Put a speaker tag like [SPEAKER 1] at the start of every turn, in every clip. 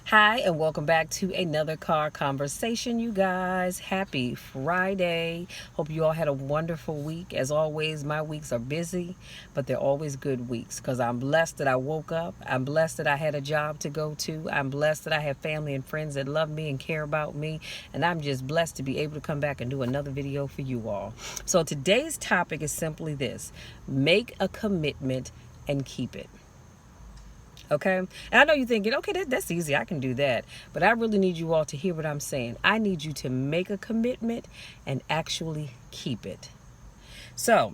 [SPEAKER 1] Hi, and welcome back to another car conversation, you guys. Happy Friday. Hope you all had a wonderful week. As always, my weeks are busy, but they're always good weeks because I'm blessed that I woke up. I'm blessed that I had a job to go to. I'm blessed that I have family and friends that love me and care about me. And I'm just blessed to be able to come back and do another video for you all. So today's topic is simply this: make a commitment and keep it. Okay. And I know you're thinking, okay, that's easy. I can do that. But I really need you all to hear what I'm saying. I need you to make a commitment and actually keep it. So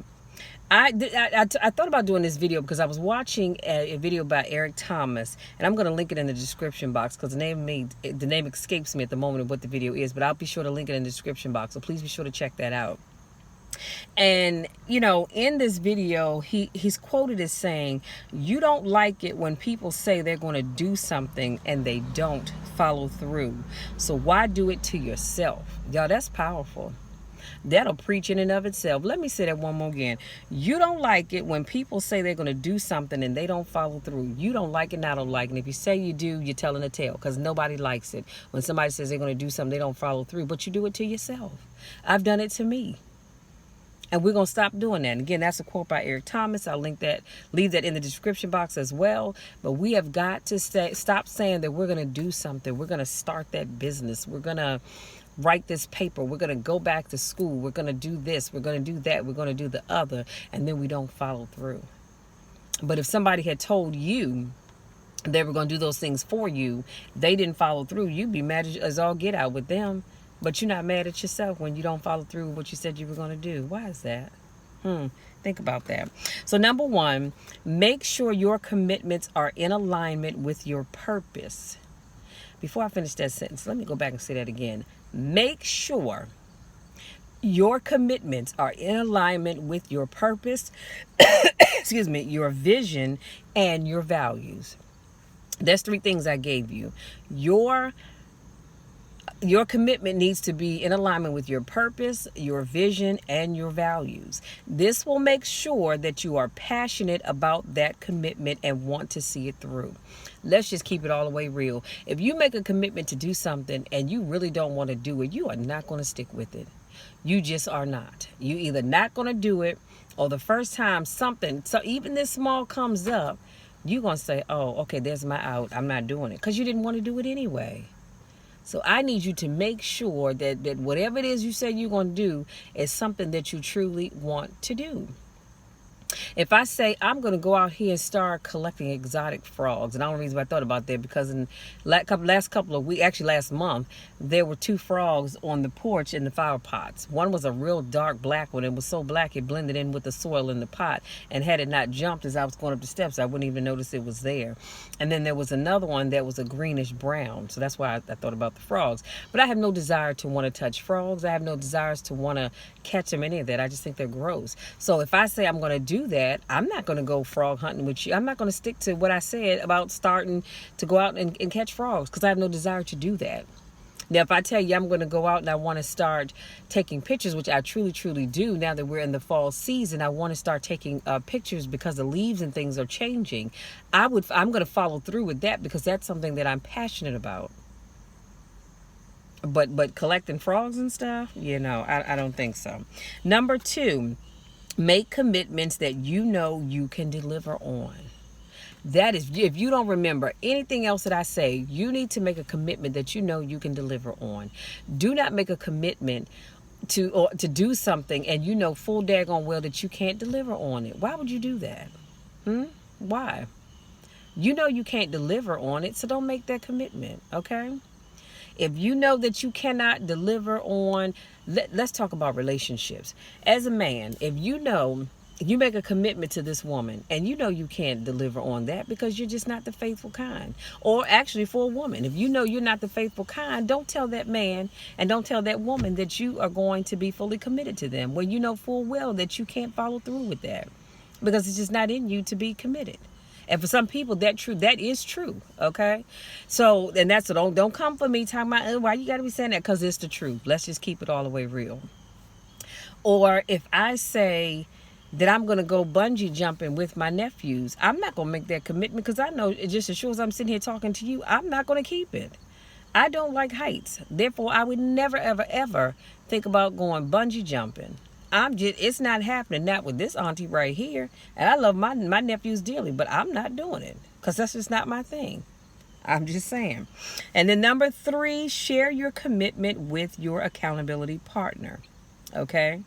[SPEAKER 1] I thought about doing this video because I was watching a video by Eric Thomas, and I'm going to link it in the description box because the name escapes me at the moment of what the video is, but I'll be sure to link it in the description box. So please be sure to check that out. And in this video, he's quoted as saying, you don't like it when people say they're going to do something and they don't follow through. So why do it to yourself? Y'all, that's powerful. That'll preach in and of itself. Let me say that one more again. You don't like it when people say they're going to do something and they don't follow through. You don't like it, and I don't like it. And if you say you do, you're telling a tale, because nobody likes it when somebody says they're going to do something, they don't follow through. But you do it to yourself. I've done it to me. And we're going to stop doing that. And again, that's a quote by Eric Thomas. I'll leave that in the description box as well. But we have got to stop saying that we're going to do something. We're going to start that business. We're going to write this paper. We're going to go back to school. We're going to do this. We're going to do that. We're going to do the other. And then we don't follow through. But if somebody had told you they were going to do those things for you, they didn't follow through, you'd be mad as all get out with them. But you're not mad at yourself when you don't follow through with what you said you were going to do. Why is that? Think about that. So number one, make sure your commitments are in alignment with your purpose. Before I finish that sentence, let me go back and say that again. Make sure your commitments are in alignment with your purpose, excuse me, your vision, and your values. There's three things I gave you. Your commitment needs to be in alignment with your purpose, your vision, and your values. This will make sure that you are passionate about that commitment and want to see it through. Let's just keep it all the way real. If you make a commitment to do something and you really don't want to do it, you are not going to stick with it. You just are not. You either not going to do it, or the first time something, so even this small, comes up, you're going to say, oh, okay, there's my out. I'm not doing it, because you didn't want to do it anyway. So I need you to make sure that whatever it is you say you're going to do is something that you truly want to do. If I say I'm going to go out here and start collecting exotic frogs, and the only reason why I thought about that because in last couple of weeks, actually last month, there were two frogs on the porch in the flower pots. One was a real dark black one. It was so black it blended in with the soil in the pot, and had it not jumped as I was going up the steps, I wouldn't even notice it was there. And then there was another one that was a greenish brown. So that's why I thought about the frogs. But I have no desire to want to touch frogs. I have no desires to want to catch them, any of that. I just think they're gross. So if I say I'm going to do that, I'm not going to go frog hunting with you. I'm not going to stick to what I said about starting to go out and catch frogs, because I have no desire to do that. Now, if I tell you I'm going to go out and I want to start taking pictures, which I truly, truly do, now that we're in the fall season, I want to start taking pictures because the leaves and things are changing. I'm going to follow through with that because that's something that I'm passionate about. But collecting frogs and stuff, I don't think so. Number two, make commitments that you know you can deliver on. That is, if you don't remember anything else that I say, you need to make a commitment that you know you can deliver on. Do not make a commitment to do something and you know full daggone well that you can't deliver on it. Why would you do that? Why? You know you can't deliver on it, so don't make that commitment, okay? If you know that you cannot deliver on, let's talk about relationships. As a man, if you know you make a commitment to this woman and you know you can't deliver on that because you're just not the faithful kind. Or actually for a woman, if you know you're not the faithful kind, don't tell that man and don't tell that woman that you are going to be fully committed to them when you know full well that you can't follow through with that because it's just not in you to be committed. And for some people, that is true, okay? So, and that's, don't come for me talking about, why you got to be saying that? Because it's the truth. Let's just keep it all the way real. Or if I say, that I'm going to go bungee jumping with my nephews. I'm not going to make that commitment because I know just as sure as I'm sitting here talking to you, I'm not going to keep it. I don't like heights. Therefore, I would never, ever, ever think about going bungee jumping. It's not happening. Not with this auntie right here. And I love my nephews dearly, but I'm not doing it because that's just not my thing. I'm just saying. And then number 3, share your commitment with your accountability partner. Okay?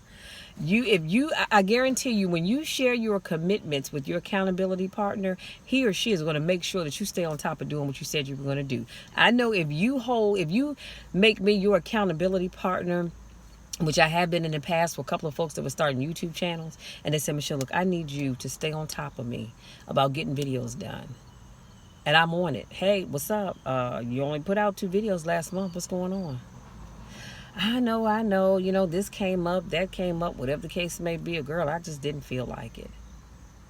[SPEAKER 1] I guarantee you, when you share your commitments with your accountability partner, he or she is going to make sure that you stay on top of doing what you said you were going to do. I know if you make me your accountability partner, which I have been in the past for a couple of folks that were starting YouTube channels, and they said, Michelle, look, I need you to stay on top of me about getting videos done. And I'm on it. Hey, what's up? You only put out 2 videos last month. What's going on? I know. This came up, that came up, whatever the case may be. A girl, I just didn't feel like it.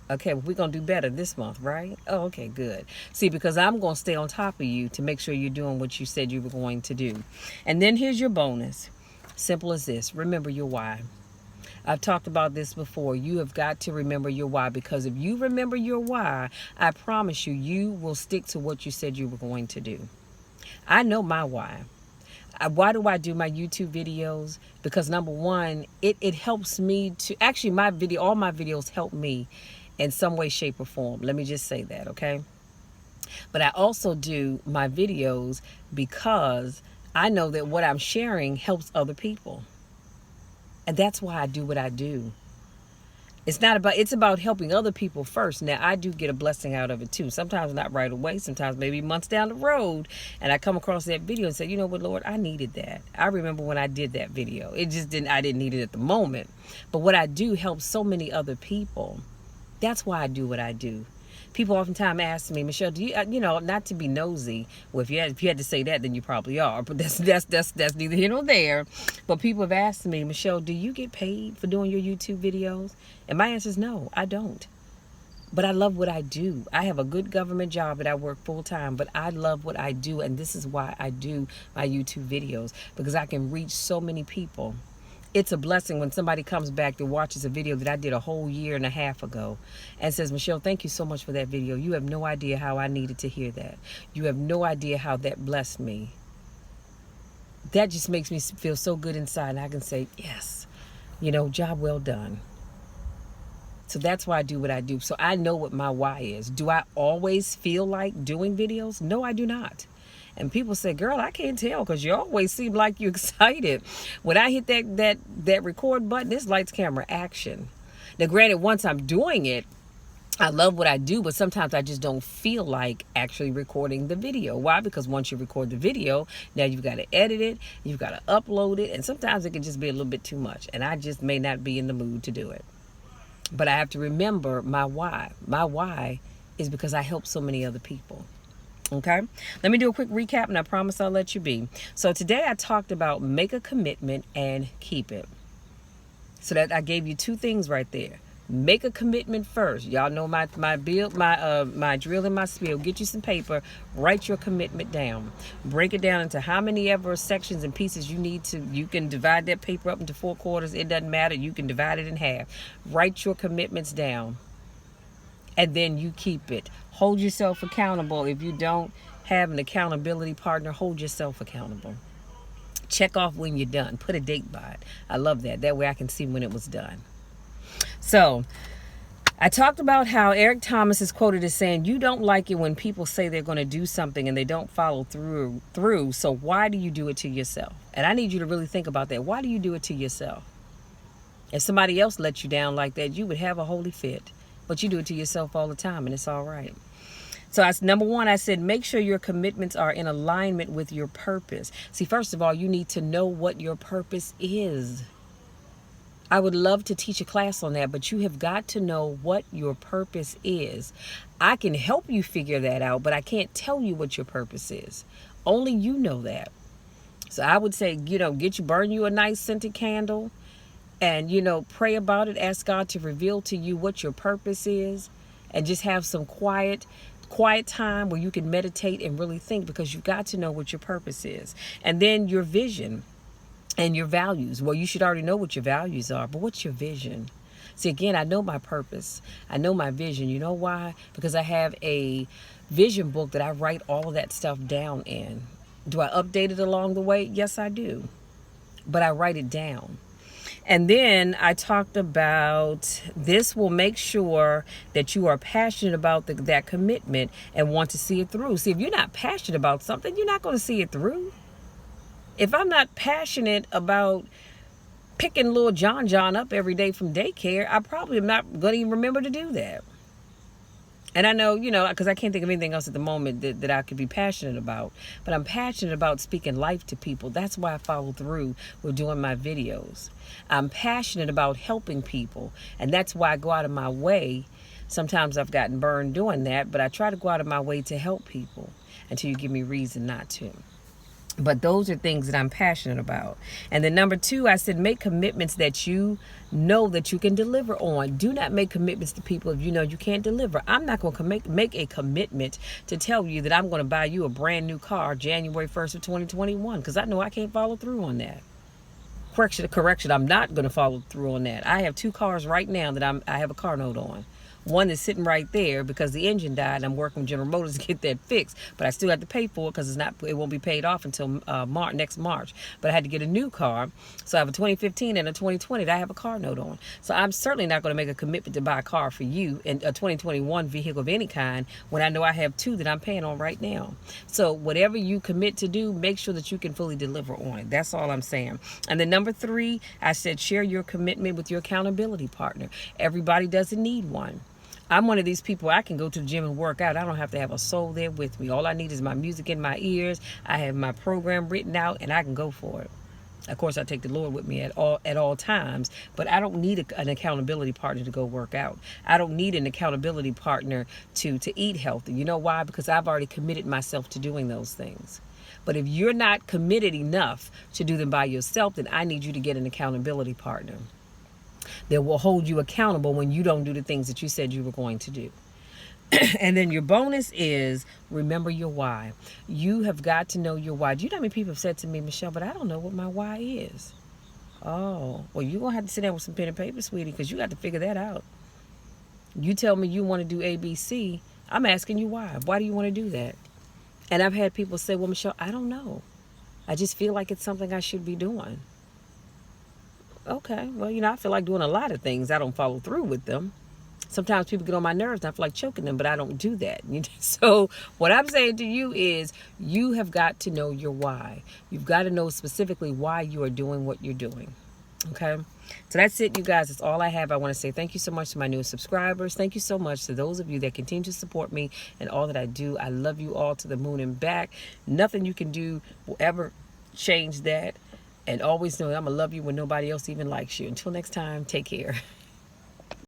[SPEAKER 1] Okay, well, we're going to do better this month, right? Oh, okay, good. See, because I'm going to stay on top of you to make sure you're doing what you said you were going to do. And then here's your bonus. Simple as this. Remember your why. I've talked about this before. You have got to remember your why, because if you remember your why, I promise you, you will stick to what you said you were going to do. I know my why. Why do I do my YouTube videos? Because number one, it helps me to, actually all my videos help me in some way, shape, or form. Let me just say that, okay? But I also do my videos because I know that what I'm sharing helps other people. And that's why I do what I do. It's about helping other people first. Now, I do get a blessing out of it too. Sometimes not right away, sometimes maybe months down the road. And I come across that video and say, you know what, Lord, I needed that. I remember when I did that video. I didn't need it at the moment. But what I do helps so many other people. That's why I do what I do. People oftentimes ask me, Michelle, do you, not to be nosy. Well, if you had to say that, then you probably are. But that's neither here nor there. But people have asked me, Michelle, do you get paid for doing your YouTube videos? And my answer is no, I don't. But I love what I do. I have a good government job and I work full time, but I love what I do. And this is why I do my YouTube videos, because I can reach so many people. It's a blessing when somebody comes back that watches a video that I did a whole year and a half ago and says, Michelle, thank you so much for that video. You have no idea how I needed to hear that. You have no idea how that blessed me. That just makes me feel so good inside. And I can say, yes, job well done. So that's why I do what I do. So I know what my why is. Do I always feel like doing videos? No, I do not. And people say, girl, I can't tell because you always seem like you're excited. When I hit that record button, it's lights, camera, action. Now, granted, once I'm doing it, I love what I do, but sometimes I just don't feel like actually recording the video. Why? Because once you record the video, now you've got to edit it, you've got to upload it, and sometimes it can just be a little bit too much. And I just may not be in the mood to do it. But I have to remember my why. My why is because I help so many other people. Okay, let me do a quick recap and I promise I'll let you be. So today I talked about make a commitment and keep it. So that I gave you 2 things right there. Make a commitment first. Y'all know my drill and my spiel. Get you some paper, write your commitment down. Break it down into how many ever sections and pieces you need to. You can divide that paper up into 4 quarters. It doesn't matter. You can divide it in half. Write your commitments down. And then you keep it. Hold yourself accountable. If you don't have an accountability partner, hold yourself accountable. Check off when you're done. Put a date by it. I love that. That way I can see when it was done. So I talked about how Eric Thomas is quoted as saying, you don't like it when people say they're going to do something and they don't follow through. So why do you do it to yourself? And I need you to really think about that. Why do you do it to yourself? If somebody else let you down like that, you would have a holy fit. But you do it to yourself all the time, and it's all right. So number 1, I said, make sure your commitments are in alignment with your purpose. See, first of all, you need to know what your purpose is. I would love to teach a class on that, but you have got to know what your purpose is. I can help you figure that out, but I can't tell you what your purpose is. Only you know that. So I would say, burn you a nice scented candle. And, pray about it. Ask God to reveal to you what your purpose is. And just have some quiet time where you can meditate and really think, because you've got to know what your purpose is. And then your vision and your values. Well, you should already know what your values are, but what's your vision? See, again, I know my purpose. I know my vision. You know why? Because I have a vision book that I write all of that stuff down in. Do I update it along the way? Yes, I do. But I write it down. And then I talked about this will make sure that you are passionate about that commitment and want to see it through. See, if you're not passionate about something, you're not going to see it through. If I'm not passionate about picking little John up every day from daycare, I probably am not going to even remember to do that. And I know, because I can't think of anything else at the moment that I could be passionate about. But I'm passionate about speaking life to people. That's why I follow through with doing my videos. I'm passionate about helping people. And that's why I go out of my way. Sometimes I've gotten burned doing that, but I try to go out of my way to help people until you give me reason not to. But those are things that I'm passionate about. And then number 2, I said make commitments that you know that you can deliver on. Do not make commitments to people if you know you can't deliver. I'm not going to make a commitment to tell you that I'm going to buy you a brand new car January 1st of 2021 because I know I can't follow through on that. Correction, I'm not going to follow through on that. I have 2 cars right now that I have a car note on. One is sitting right there because the engine died and I'm working with General Motors to get that fixed. But I still have to pay for it because it won't be paid off until next March. But I had to get a new car. So I have a 2015 and a 2020 that I have a car note on. So I'm certainly not going to make a commitment to buy a car for you and a 2021 vehicle of any kind when I know I have 2 that I'm paying on right now. So whatever you commit to do, make sure that you can fully deliver on it. That's all I'm saying. And then number 3, I said share your commitment with your accountability partner. Everybody doesn't need one. I'm one of these people, I can go to the gym and work out. I don't have to have a soul there with me. All I need is my music in my ears. I have my program written out and I can go for it. Of course, I take the Lord with me at all times, but I don't need an accountability partner to go work out. I don't need an accountability partner to eat healthy. You know why? Because I've already committed myself to doing those things. But if you're not committed enough to do them by yourself, then I need you to get an accountability partner that will hold you accountable when you don't do the things that you said you were going to do. And then your bonus is remember your why. You have got to know your why. Do you know how many people have said to me, Michelle, but I don't know what my why is? Oh, well, you're going to have to sit down with some pen and paper, sweetie, because you got to figure that out. You tell me you want to do ABC. I'm asking you why. Why do you want to do that? And I've had people say, well, Michelle, I don't know. I just feel like it's something I should be doing. Okay, well, I feel like doing a lot of things. I don't follow through with them. Sometimes people get on my nerves and I feel like choking them, but I don't do that. So what I'm saying to you is you have got to know your why. You've got to know specifically why you are doing what you're doing. Okay, so that's it, you guys. That's all I have. I want to say thank you so much to my newest subscribers. Thank you so much to those of you that continue to support me and all that I do. I love you all to the moon and back. Nothing you can do will ever change that. And always know I'm going to love you when nobody else even likes you. Until next time, take care.